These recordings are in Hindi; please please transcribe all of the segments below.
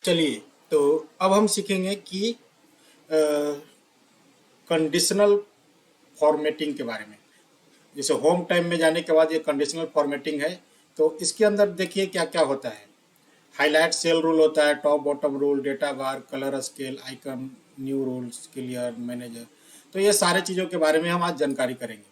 चलिए, तो अब हम सीखेंगे कि कंडीशनल फॉर्मेटिंग के बारे में। जैसे होम टाइम में जाने के बाद ये कंडीशनल फॉर्मेटिंग है। तो इसके अंदर देखिए क्या क्या होता है। हाईलाइट सेल रूल होता है, top bottom rule, data bar, colour scale, icon, new rules, clear, manager. तो ये सारे चीज़ों के बारे में हम आज जानकारी करेंगे।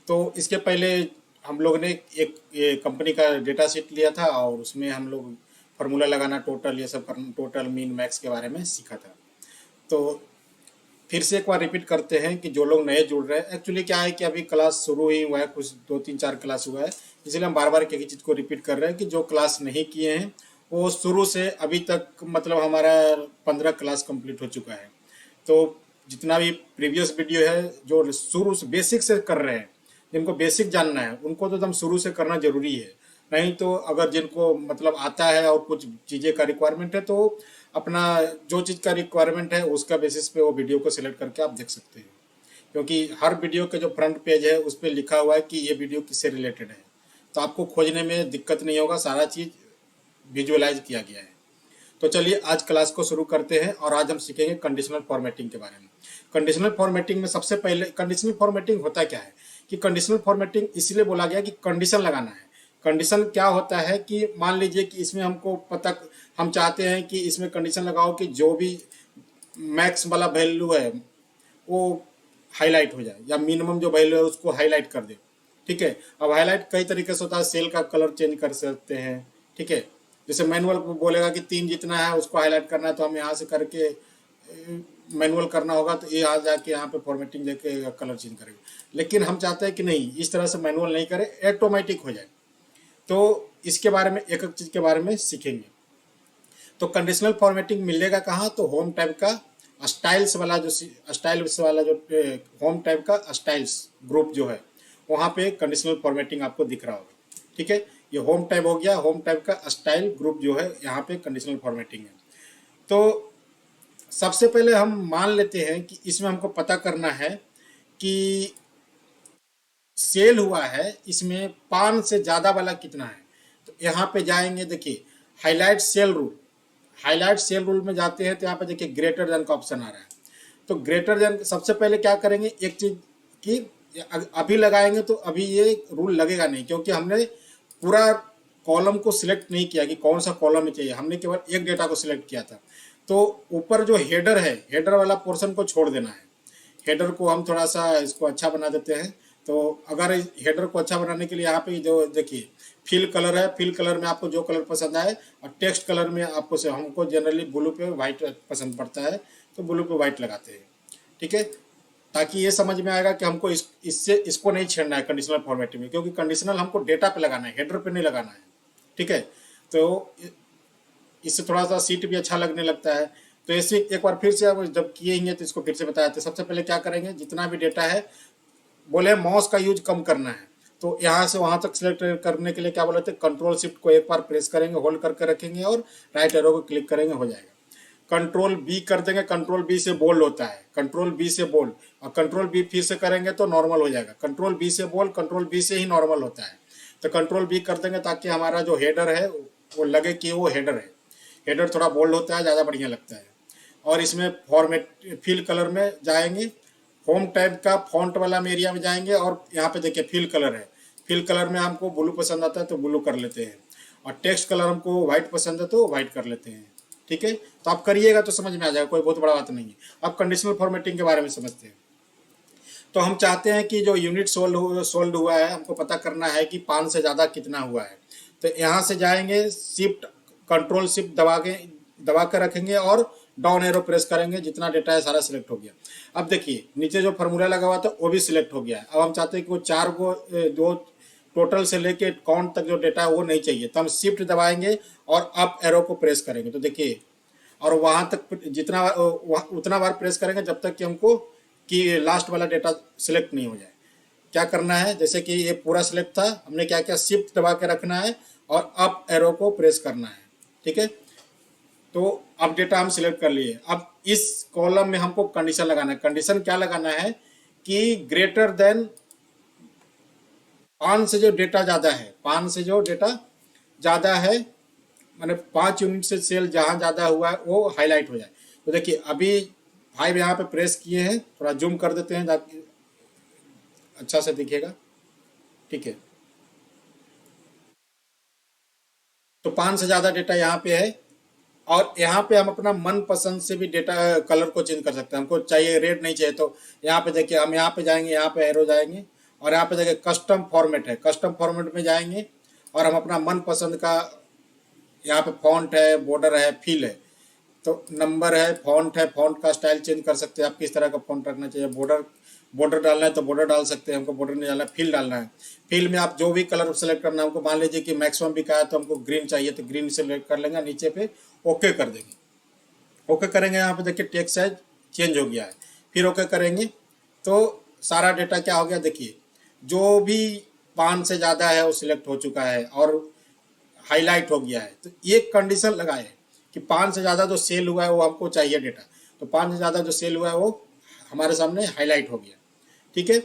तो इसके पहले हम लोग ने एक ये कंपनी का डेटा शीट लिया था और उसमें हम लोग फार्मूला लगाना, टोटल, ये सब करना, टोटल, मीन, मैक्स के बारे में सीखा था। तो फिर से एक बार रिपीट करते हैं कि जो लोग नए जुड़ रहे हैं, एक्चुअली क्या है कि अभी क्लास शुरू ही हुआ है, कुछ 2 3 4 क्लास हुआ है, इसलिए हम बार बार एक ही चीज़ को रिपीट कर रहे हैं कि जो क्लास नहीं किए हैं वो शुरू से अभी तक, मतलब हमारा 15 क्लास कंप्लीट हो चुका है। तो जितना भी प्रीवियस वीडियो है, जो शुरू से बेसिक से कर रहे हैं, जिनको बेसिक जानना है उनको तो एकदम शुरू से करना जरूरी है। नहीं तो अगर जिनको मतलब आता है और कुछ चीज़ें का रिक्वायरमेंट है, तो अपना जो चीज़ का रिक्वायरमेंट है उसका बेसिस पे वो वीडियो को सिलेक्ट करके आप देख सकते हैं। क्योंकि हर वीडियो के जो फ्रंट पेज है उस पर लिखा हुआ है कि ये वीडियो किससे रिलेटेड है, तो आपको खोजने में दिक्कत नहीं होगा, सारा चीज़ विजुअलाइज किया गया है। तो चलिए आज क्लास को शुरू करते हैं और आज हम सीखेंगे कंडीशनल फॉर्मेटिंग के बारे में। कंडीशनल फॉर्मेटिंग में सबसे पहले, कंडीशनल फॉर्मेटिंग होता क्या है कि कंडीशनल फॉर्मेटिंग इसलिए बोला गया कि कंडीशन लगाना है। कंडीशन क्या होता है कि मान लीजिए कि इसमें हमको पता, हम चाहते हैं कि इसमें कंडीशन लगाओ कि जो भी मैक्स वाला वैल्यू है वो हाईलाइट हो जाए, या मिनिमम जो वैल्यू है उसको हाईलाइट कर दे। ठीक है। अब हाईलाइट कई तरीके से होता है, सेल का कलर चेंज कर सकते हैं। ठीक है। जैसे मैनुअल बोलेगा कि 3 जितना है उसको हाईलाइट करना है, तो हम यहाँ से करके मैनुअल करना होगा, तो ये यहाँ जाके यहाँ पे फॉर्मेटिंग देके कलर चेंज करेगा। लेकिन हम चाहते हैं कि नहीं, इस तरह से मैनुअल नहीं करें, ऑटोमेटिक हो जाए। तो इसके बारे में एक एक चीज़ के बारे में सीखेंगे। तो कंडीशनल फॉर्मेटिंग मिलेगा कहाँ, तो होम टैब का स्टाइल्स वाला जो होम टैब का स्टाइल्स ग्रुप जो है, वहाँ पे कंडीशनल फॉर्मेटिंग आपको दिख रहा होगा। ठीक है। ये होम टैब हो गया, होम टैब का स्टाइल ग्रुप जो है, यहाँ पे कंडीशनल फॉर्मेटिंग है। तो सबसे पहले हम मान लेते हैं कि इसमें हमको पता करना है कि सेल हुआ है, इसमें 5 से ज़्यादा वाला कितना है। तो यहाँ पे जाएंगे, देखिए highlight cell rule, highlight cell rule में जाते हैं तो यहाँ पे देखिए ग्रेटर देन का ऑप्शन आ रहा है। तो ग्रेटर देन सबसे पहले क्या करेंगे, एक चीज की अभी लगाएंगे तो अभी ये रूल लगेगा नहीं, क्योंकि हमने पूरा कॉलम को सिलेक्ट नहीं किया कि कौन सा कॉलम में चाहिए, हमने केवल एक डेटा को सिलेक्ट किया था। तो ऊपर जो हेडर है, हेडर वाला पोर्शन को छोड़ देना है। हेडर को हम थोड़ा सा इसको अच्छा बना देते हैं। तो अगर हेडर को अच्छा बनाने के लिए यहाँ पे जो देखिए फिल कलर है, फिल कलर में आपको जो कलर पसंद आए, और टेक्स्ट कलर में आपको से हमको जनरली ब्लू पे वाइट पसंद पड़ता है, तो ब्लू पे वाइट लगाते हैं। ठीक है। ताकि ये समझ में आएगा कि हमको इससे इसको नहीं छेड़ना है कंडीशनल फॉर्मेटिंग में, क्योंकि कंडीशनल हमको डेटा पे लगाना है, हेडर पे नहीं लगाना है। ठीक है। तो इससे थोड़ा सा सीट भी अच्छा लगने लगता है। तो ऐसे एक बार फिर से, अब जब किए हैं तो इसको फिर से बताया था। सबसे पहले क्या करेंगे, जितना भी डेटा है, बोले माउस का यूज कम करना है, तो यहाँ से वहाँ तक सिलेक्ट करने के लिए क्या बोले थे, कंट्रोल शिफ्ट को एक बार प्रेस करेंगे, होल्ड करके रखेंगे और राइट एरो को क्लिक करेंगे, हो जाएगा। कंट्रोल बी कर देंगे, कंट्रोल बी से बोल्ड होता है, कंट्रोल बी से बोल्ड, और कंट्रोल बी फिर से करेंगे तो नॉर्मल हो जाएगा। कंट्रोल बी से बोल्ड, कंट्रोल बी से ही नॉर्मल होता है। तो कंट्रोल बी कर देंगे ताकि हमारा जो हेडर है वो लगे कि वो हेडर है। हेडर थोड़ा बोल्ड होता है, ज़्यादा बढ़िया लगता है। और इसमें फॉर्मेट फिल कलर में जाएंगे, होम टैब का फॉन्ट वाला में एरिया में जाएंगे, और यहाँ पे देखिए फिल कलर है। फिल कलर में हमको ब्लू पसंद आता है तो ब्लू कर लेते हैं, और टेक्स्ट कलर हमको व्हाइट पसंद है तो व्हाइट कर लेते हैं। ठीक है। तो आप करिएगा तो समझ में आ जाएगा, कोई बहुत बड़ा बात नहीं है। अब कंडीशनल फॉर्मेटिंग के बारे में समझते हैं। तो हम चाहते हैं कि जो यूनिट सोल्ड हुआ है, हमको पता करना है कि 5 से ज़्यादा कितना हुआ है। तो यहाँ से जाएंगे, शिफ्ट कंट्रोल शिफ्ट दबा कर रखेंगे और डाउन एरो प्रेस करेंगे, जितना डेटा है सारा सिलेक्ट हो गया। अब देखिए नीचे जो फार्मूला लगा हुआ था वो भी सिलेक्ट हो गया है। अब हम चाहते हैं कि वो 4 को दो टोटल से लेके काउंट तक जो डेटा है वो नहीं चाहिए, तो हम शिफ्ट दबाएंगे और अप एरो को प्रेस करेंगे। तो देखिए, और वहाँ तक जितना उतना बार प्रेस करेंगे जब तक कि हमको कि लास्ट वाला डेटा सिलेक्ट नहीं हो जाए। क्या करना है, जैसे कि ये पूरा सिलेक्ट था, हमने क्या किया, शिफ्ट दबा के रखना है और अप एरो को प्रेस करना है। ठीक है। तो अब डेटा हम सिलेक्ट कर लिए। अब इस कॉलम में हमको कंडीशन लगाना है। कंडीशन क्या लगाना है कि ग्रेटर देन 5 से जो डेटा ज़्यादा है, 5 से जो डेटा ज़्यादा है मैंने 5 यूनिट से सेल जहाँ ज़्यादा हुआ है वो हाईलाइट हो जाए। तो देखिए अभी 5 यहाँ पे प्रेस किए हैं, थोड़ा जूम कर देते हैं ताकि अच्छा से दिखेगा। ठीक है, तो 5 से ज़्यादा डेटा यहाँ पे है। और यहाँ पे हम अपना मन पसंद से भी डेटा कलर को चेंज कर सकते हैं। हमको चाहिए रेड नहीं चाहिए तो यहाँ पे देखिए हम यहाँ पे जाएंगे, यहाँ पे एरो जाएंगे और यहाँ पे देखिए कस्टम फॉर्मेट है, कस्टम फॉर्मेट में जाएंगे और हम अपना मन पसंद का यहाँ पे फॉन्ट है, बॉर्डर है, फील है, तो नंबर है, फॉन्ट है, फॉन्ट का स्टाइल चेंज कर सकते हैं आप, किस तरह का फॉन्ट रखना चाहिए। बॉर्डर बॉर्डर डालना है तो बॉर्डर डाल सकते हैं, हमको बॉर्डर नहीं डालना है, फील डालना है। फील में आप जो भी कलर सेलेक्ट करना है, हमको मान लीजिए कि मैक्सिमम भी का है तो हमको ग्रीन चाहिए तो ग्रीन सेलेक्ट कर लेंगे, नीचे पे ओके कर देंगे। ओके करेंगे, यहाँ पे देखिए टेक्स्ट साइज चेंज हो गया है, फिर ओके करेंगे तो सारा डेटा क्या हो गया देखिए, जो भी 5 से ज़्यादा है वो सिलेक्ट हो चुका है और हाईलाइट हो गया है। तो एक कंडीशन लगाए कि 5 से ज़्यादा जो सेल हुआ है वो हमको चाहिए डेटा, तो 5 से ज़्यादा जो सेल हुआ है वो हमारे सामने हाईलाइट हो गया। ठीक है,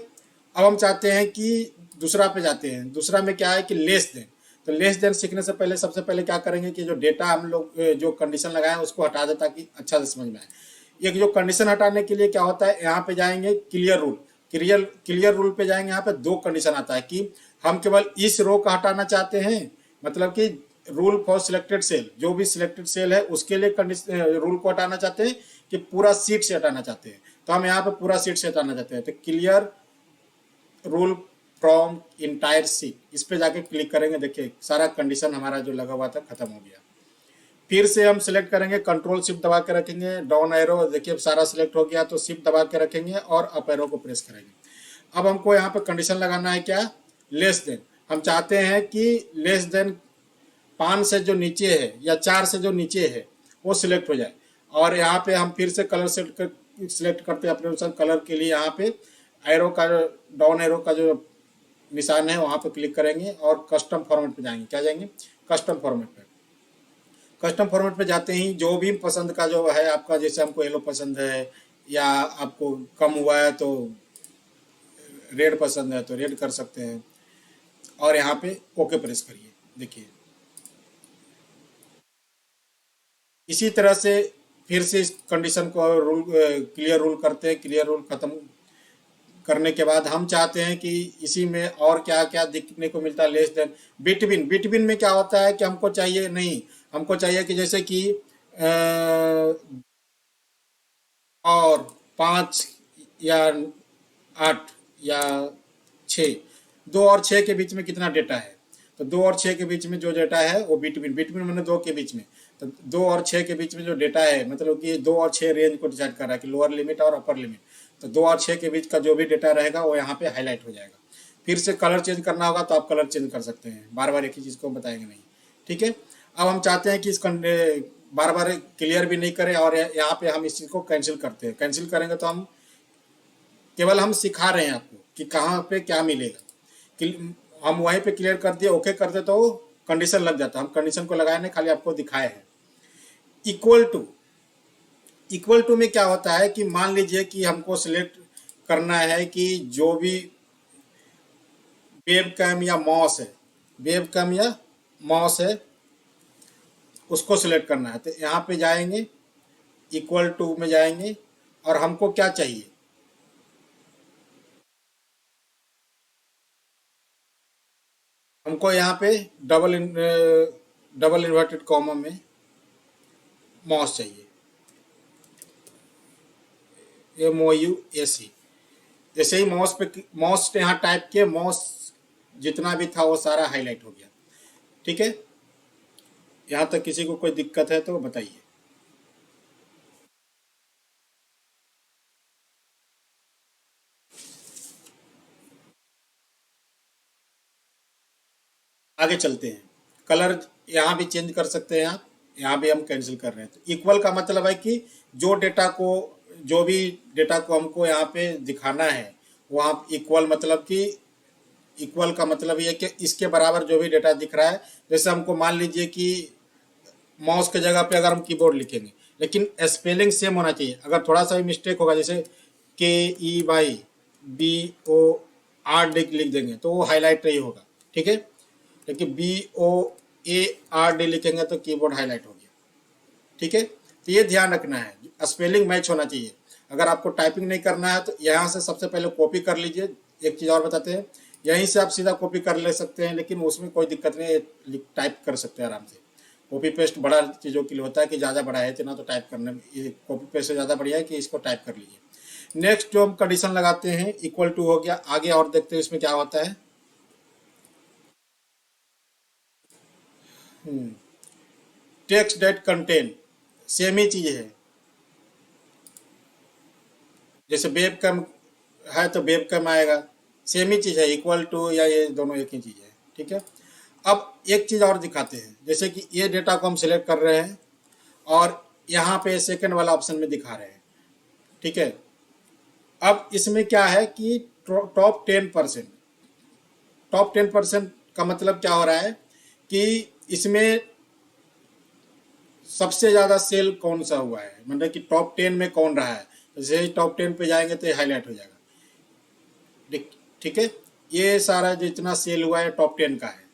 अब हम चाहते हैं कि दूसरा पे जाते हैं। दूसरा में क्या है कि लेस देन, तो लेस देन सीखने से पहले सबसे पहले क्या करेंगे कि जो डेटा हम लोग जो कंडीशन लगाए उसको हटा दे ताकि अच्छा से समझ में आए। एक जो कंडीशन हटाने के लिए क्या होता है, यहाँ पे जाएंगे क्लियर रूल, क्लियर रूल पे जाएंगे। यहाँ पे 2 कंडीशन आता है कि हम केवल इस रो का हटाना चाहते हैं, मतलब कि रूल फॉर सिलेक्टेड सेल, जो भी सिलेक्टेड सेल है उसके लिए रूल को हटाना चाहते हैं कि पूरा सीट से हटाना चाहते हैं। तो हम यहाँ पे पूरा सीट से हटाना चाहते हैं तो clear rule from entire seat, इस पे जाके क्लिक करेंगे। देखिए सारा कंडीशन हमारा जो लगा हुआ था खत्म हो गया। फिर से हम सिलेक्ट करेंगे, कंट्रोल शिफ्ट दबा के रखेंगे, डाउन एरो, देखिए सारा सिलेक्ट हो गया तो शिफ्ट दबा के रखेंगे और अप एरो को प्रेस करेंगे। अब हमको यहाँ पे कंडीशन लगाना है क्या, लेस देन। हम चाहते हैं कि लेस देन 5 से जो नीचे है या 4 से जो नीचे है वो सिलेक्ट हो जाए। और यहाँ पे हम फिर से कलर सिलेक्ट करते हैं अपने अनुसार कलर के लिए। यहाँ पे एरो का डाउन एरो का जो निशान है वहाँ पे क्लिक करेंगे और कस्टम फॉर्मेट पे जाएंगे। क्या जाएंगे, कस्टम फॉर्मेट पे। कस्टम फॉर्मेट पे जाते ही जो भी पसंद का जो है आपका, जैसे हमको येलो पसंद है या आपको कम हुआ है तो रेड पसंद है तो रेड कर सकते हैं और यहाँ पे ओके प्रेस करिए। देखिए इसी तरह से फिर से इस कंडीशन को रूल क्लियर रूल करते हैं। क्लियर रूल खत्म करने के बाद हम चाहते हैं कि इसी में और क्या क्या दिखने को मिलता है, लेस देन। बिटवीन, बिटवीन में क्या होता है कि हमको चाहिए नहीं, हमको चाहिए कि जैसे कि और 5 या 8 या 6, 2 और 6 के बीच में कितना डेटा है, तो 2 और 6 के बीच में जो डेटा है वो बिटवीन, बिटवीन मैंने 2 के बीच में, तो 2 और 6 के बीच में जो डेटा है मतलब कि 2 और 6 रेंज को डिसाइड कर रहा है कि लोअर लिमिट और अपर लिमिट। तो 2 और 6 के बीच का जो भी डेटा रहेगा वो यहाँ पे हाईलाइट हो जाएगा। फिर से कलर चेंज करना होगा तो आप कलर चेंज कर सकते हैं, बार बार एक ही चीज़ को बताएंगे नहीं। ठीक है, अब हम चाहते हैं कि इस बार बार क्लियर भी नहीं करें और यहाँ पे हम इस चीज़ को कैंसिल करते हैं। कैंसिल करेंगे तो हम केवल हम सिखा रहे हैं आपको कि कहाँ पे क्या मिलेगा। हम वहीं पे क्लियर कर दिए, ओके कर दे तो कंडीशन लग जाता है। हम कंडीशन को लगाए नहीं, खाली आपको दिखाए हैं। इक्वल टू, इक्वल टू में क्या होता है कि मान लीजिए कि हमको सिलेक्ट करना है कि जो भी वेब कैम या माउस है, वेब कैम या माउस है उसको सिलेक्ट करना है। तो यहाँ पे जाएंगे, इक्वल टू में जाएंगे और हमको क्या चाहिए, हमको यहाँ पे डबल इन्वर्टेड कॉमा में माउस चाहिए, MOUSE। जैसे ही माउस पे माउस यहाँ टाइप किए, माउस जितना भी था वो सारा हाईलाइट हो गया। ठीक है, यहाँ तक किसी को कोई दिक्कत है तो बताइए। आगे चलते हैं। कलर यहाँ भी चेंज कर सकते हैं आप, यहाँ भी हम कैंसिल कर रहे हैं। तो इक्वल का मतलब है कि जो डेटा को, जो भी डेटा को हमको यहाँ पे दिखाना है वहाँ इक्वल, मतलब कि इक्वल का मतलब ये कि इसके बराबर जो भी डेटा दिख रहा है। जैसे हमको मान लीजिए कि माउस के जगह पे अगर हम कीबोर्ड लिखेंगे लेकिन स्पेलिंग सेम होना चाहिए। अगर थोड़ा सा भी मिस्टेक होगा, जैसे KEYBOR लिख देंगे तो वो हाईलाइट नहीं होगा। ठीक है, लेकिन BOR ARD लिखेंगे तो कीबोर्ड हाईलाइट हो गया। ठीक है, तो ये ध्यान रखना है, स्पेलिंग मैच होना चाहिए। अगर आपको टाइपिंग नहीं करना है तो यहाँ से सबसे पहले कॉपी कर लीजिए। एक चीज़ और बताते हैं, यहीं से आप सीधा कॉपी कर ले सकते हैं, लेकिन उसमें कोई दिक्कत नहीं है, टाइप कर सकते हैं आराम से। कॉपी पेस्ट बड़ा चीज़ों के लिए होता है कि ज़्यादा बड़ा है इतना तो टाइप करने में, ये कॉपी पेस्ट से ज़्यादा बढ़िया है कि इसको टाइप कर लीजिए। नेक्स्ट जो हम कंडीशन लगाते हैं इक्वल टू हो गया, आगे और देखते हैं इसमें क्या होता है। टेक्स्ट डेट कंटेन सेम ही चीज़ है, जैसे वेब कैम है तो वेब कैम आएगा, सेम ही चीज़ है, इक्वल टू या ये दोनों एक ही चीज़ है। ठीक है, अब एक चीज़ और दिखाते हैं, जैसे कि ये डेटा को हम सिलेक्ट कर रहे हैं और यहाँ पे सेकंड वाला ऑप्शन में दिखा रहे हैं। ठीक है, अब इसमें क्या है कि टॉप 10%, टॉप 10% का मतलब क्या हो रहा है कि इसमें सबसे ज़्यादा सेल कौन सा हुआ है, मतलब कि टॉप 10 में कौन रहा है। जैसे टॉप 10 पे जाएंगे तो हाईलाइट हो जाएगा। ठीक है, ये सारा जितना सेल हुआ है टॉप 10 का है।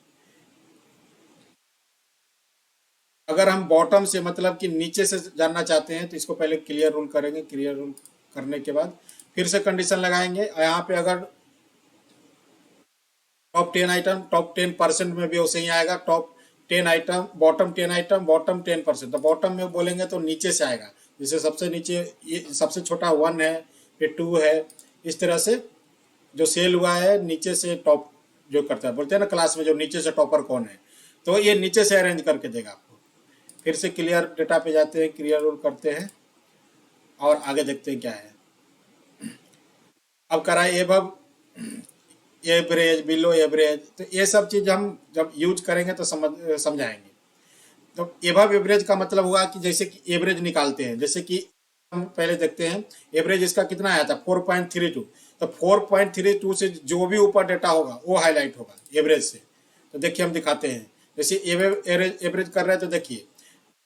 अगर हम बॉटम से मतलब कि नीचे से जानना चाहते हैं तो इसको पहले क्लियर रूल करेंगे, क्लियर रूल करने के बाद फिर से कंडीशन लगाएंगे। यहाँ पे अगर टॉप 10 आइटम, टॉप 10% में भी वैसे ही आएगा, top 10 item, bottom 10 item, bottom 10%। तो बॉटम में बोलेंगे तो नीचे से आएगा, जैसे सबसे नीचे ये सबसे छोटा 1 है, फिर 2 है, इस तरह से जो सेल हुआ है नीचे से टॉप जो करता है, बोलते हैं ना क्लास में जो नीचे से टॉपर कौन है, तो ये नीचे से अरेंज करके देगा आपको। फिर से क्लियर डेटा पे जाते हैं, क्लियर रूल करते हैं और आगे देखते हैं क्या है। अब कराए एबव, एवरेज, बिलो एवरेज, तो ये सब चीज़ हम जब यूज करेंगे तो समझाएंगे। तो एबव एवरेज का मतलब हुआ कि जैसे कि एवरेज निकालते हैं, जैसे कि हम पहले देखते हैं एवरेज इसका कितना आया था 4.32, तो 4.32 से जो भी ऊपर डेटा होगा वो हाईलाइट होगा एवरेज से। तो देखिए हम दिखाते हैं, जैसे एवरेज कर रहे हैं तो देखिए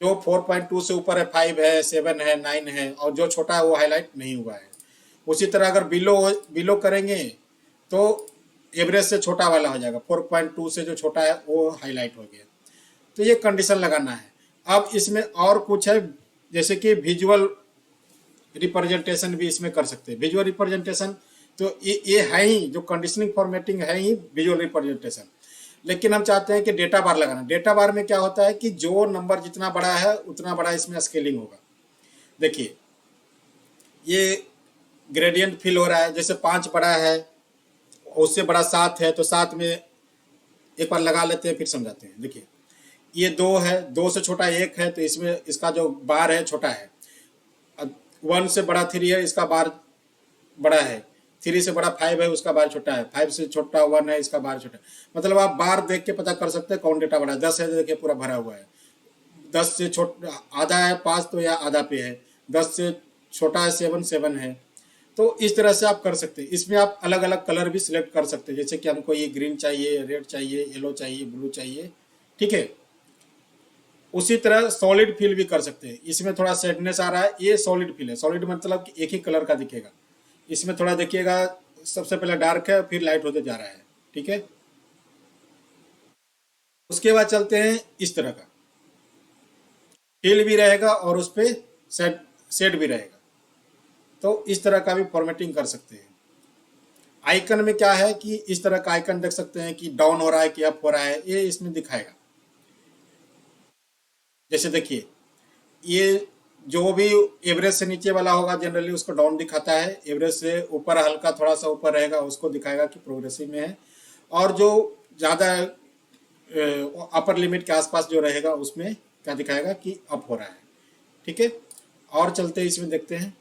जो 4.2 से ऊपर है 5 है, 7 है, 9 है, और जो छोटा है वो हाईलाइट नहीं हुआ है। उसी तरह अगर बिलो बिलो करेंगे तो एवरेज से छोटा वाला हो जाएगा, 4.2 से जो छोटा है वो हाईलाइट हो गया। तो ये कंडीशन लगाना है। अब इसमें और कुछ है, जैसे कि विजुअल रिप्रेजेंटेशन भी इसमें कर सकते हैं। विजुअल रिप्रेजेंटेशन तो ये है ही, जो कंडीशनिंग फॉर्मेटिंग है ही विजुअल रिप्रेजेंटेशन, लेकिन हम चाहते हैं कि डेटा बार लगाना। डेटा बार में क्या होता है कि जो नंबर जितना बड़ा है उतना बड़ा इसमें स्केलिंग होगा। देखिए ये ग्रेडियंट फिल हो रहा है, जैसे 5 बड़ा है, उससे बड़ा 7 है, तो 7 में एक बार लगा लेते हैं फिर समझाते हैं। देखिए ये 2 है, 2 से छोटा 1 है, तो इसमें इसका जो बार है छोटा है। 1 से बड़ा 3 है, इसका बार बड़ा है। 3 से बड़ा 5 है, उसका बार छोटा है। 5 से छोटा 1 है, इसका बार छोटा है। मतलब आप बार देख के पता कर सकते हैं कौन डेटा बड़ा है। 10 है, देखिए पूरा भरा हुआ है। 10 से छोटा आधा है 5, तो या आधा पे है। 10 से छोटा है 7, 7 है। तो इस तरह से आप कर सकते हैं। इसमें आप अलग अलग कलर भी सिलेक्ट कर सकते हैं, जैसे कि हमको ये ग्रीन चाहिए, रेड चाहिए, येलो चाहिए, ब्लू चाहिए। ठीक है, उसी तरह सॉलिड फिल भी कर सकते हैं। इसमें थोड़ा सेडनेस आ रहा है, ये सॉलिड फिल है। सॉलिड मतलब कि एक ही कलर का दिखेगा। इसमें थोड़ा देखिएगा, सबसे पहले डार्क है फिर लाइट होते जा रहा है। ठीक है, उसके बाद चलते हैं इस तरह का फिल भी रहेगा और उस पर सेट सेट भी रहेगा। तो इस तरह का भी फॉर्मेटिंग कर सकते हैं। आइकन में क्या है कि इस तरह का आइकन देख सकते हैं कि डाउन हो रहा है कि अप हो रहा है, ये इसमें दिखाएगा। जैसे देखिए ये जो भी एवरेज से नीचे वाला होगा जनरली उसको डाउन दिखाता है, एवरेज से ऊपर हल्का थोड़ा सा ऊपर रहेगा उसको दिखाएगा कि प्रोग्रेसिव में है, और जो ज़्यादा अपर लिमिट के आसपास जो रहेगा उसमें क्या दिखाएगा कि अप हो रहा है। ठीक है, और चलते इसमें देखते हैं।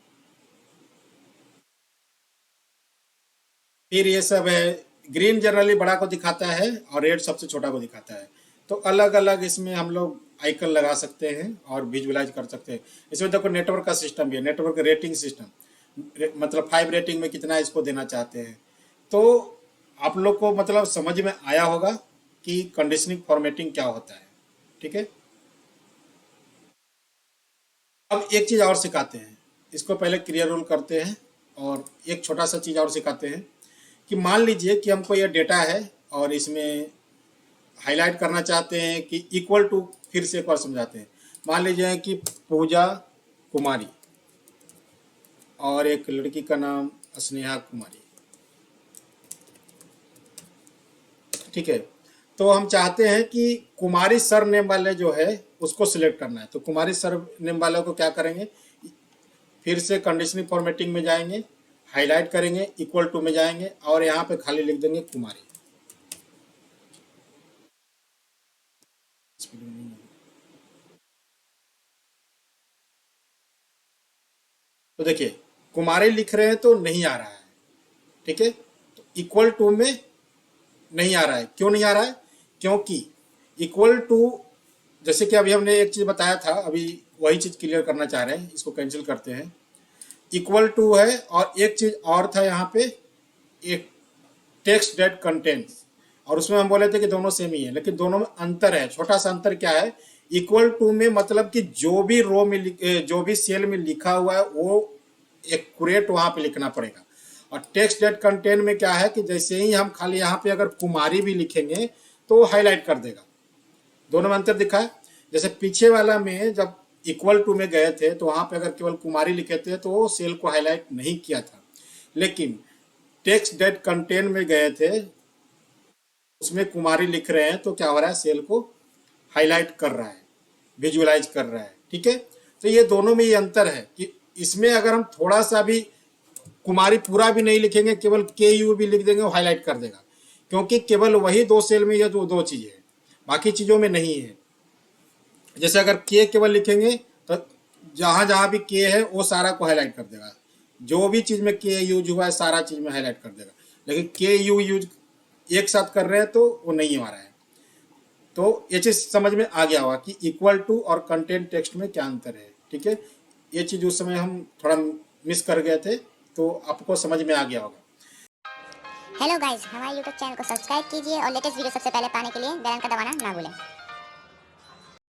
फिर ये सब है, ग्रीन जनरली बड़ा को दिखाता है और रेड सबसे छोटा को दिखाता है। तो अलग अलग इसमें हम लोग आइकन लगा सकते हैं और विजुअलाइज कर सकते हैं। इसमें देखो नेटवर्क का सिस्टम भी है, नेटवर्क रेटिंग सिस्टम, मतलब 5 रेटिंग में कितना इसको देना चाहते हैं। तो आप लोग को मतलब समझ में आया होगा कि कंडीशनिंग फॉर्मेटिंग क्या होता है। ठीक है, अब एक चीज़ और सिखाते हैं, इसको पहले क्लियर रूल करते हैं और एक छोटा सा चीज़ और सिखाते हैं कि मान लीजिए कि हमको ये डेटा है और इसमें हाईलाइट करना चाहते हैं कि इक्वल टू, फिर से एक बार समझाते हैं। मान लीजिए कि पूजा कुमारी और एक लड़की का नाम स्नेहा कुमारी, ठीक है। तो हम चाहते हैं कि कुमारी सर नेम वाले जो है उसको सिलेक्ट करना है। तो कुमारी सर नेम वाले को क्या करेंगे, फिर से कंडीशनल फॉर्मेटिंग में जाएंगे, हाईलाइट करेंगे, इक्वल टू में जाएंगे और यहाँ पे खाली लिख देंगे कुमारी। तो देखिए कुमारी लिख रहे हैं तो नहीं आ रहा है, ठीक है। तो इक्वल टू में नहीं आ रहा है, क्यों नहीं आ रहा है, क्योंकि इक्वल टू, जैसे कि अभी हमने एक चीज बताया था, अभी वही चीज क्लियर करना चाह रहे हैं, इसको कैंसिल करते हैं। इक्वल टू है और एक चीज और था यहाँ पे, एक टेक्स्ट डेट कंटेंट्स, और उसमें हम बोले थे कि दोनों सेम ही है, लेकिन दोनों में अंतर है। छोटा सा अंतर क्या है, इक्वल टू में मतलब कि जो भी रो में जो भी सेल में लिखा हुआ है वो एक्यूरेट वहां पे लिखना पड़ेगा। और टेक्स्ट डेट कंटेंट में क्या है कि जैसे ही हम खाली यहाँ पे अगर कुमारी भी लिखेंगे तो हाईलाइट कर देगा। दोनों में अंतर दिखा है। जैसे पीछे वाला में जब इक्वल टू में गए थे तो वहां पे अगर केवल कुमारी लिखे थे तो वो सेल को हाईलाइट नहीं किया था, लेकिन टेक्स्ट डेट कंटेंट में गए थे, उसमें कुमारी लिख रहे हैं तो क्या हो रहा है, सेल को हाईलाइट कर रहा है, विजुअलाइज कर रहा है, ठीक है। तो ये दोनों में ये अंतर है कि इसमें अगर हम थोड़ा सा भी कुमारी पूरा भी नहीं लिखेंगे, केवल के यू भी लिख देंगे, वो हाईलाइट कर देगा, क्योंकि केवल वही दो सेल में ये दो चीजें हैं, बाकी चीजों में नहीं है। जैसे अगर के केवल लिखेंगे तो जहां जहां भी के है वो सारा को हाईलाइट कर देगा, जो भी चीज में के यूज हुआ है सारा चीज में हाईलाइट कर देगा। लेकिन के यू यूज एक साथ कर रहे हैं तो वो नहीं आ रहा है। तो ये चीज समझ में आ गया होगा कि इक्वल टू और कंटेंट टेक्स्ट में क्या अंतर है, ठीक है। ये चीज उस समय हम थोड़ा मिस कर गए थे, तो आपको समझ में आ गया होगा। हेलो गाइस, हमारे यूट्यूब चैनल को सब्सक्राइब कीजिए और लेटेस्ट वीडियो सबसे पहले पाने के लिए बेल आइकन का दबाना ना भूलें।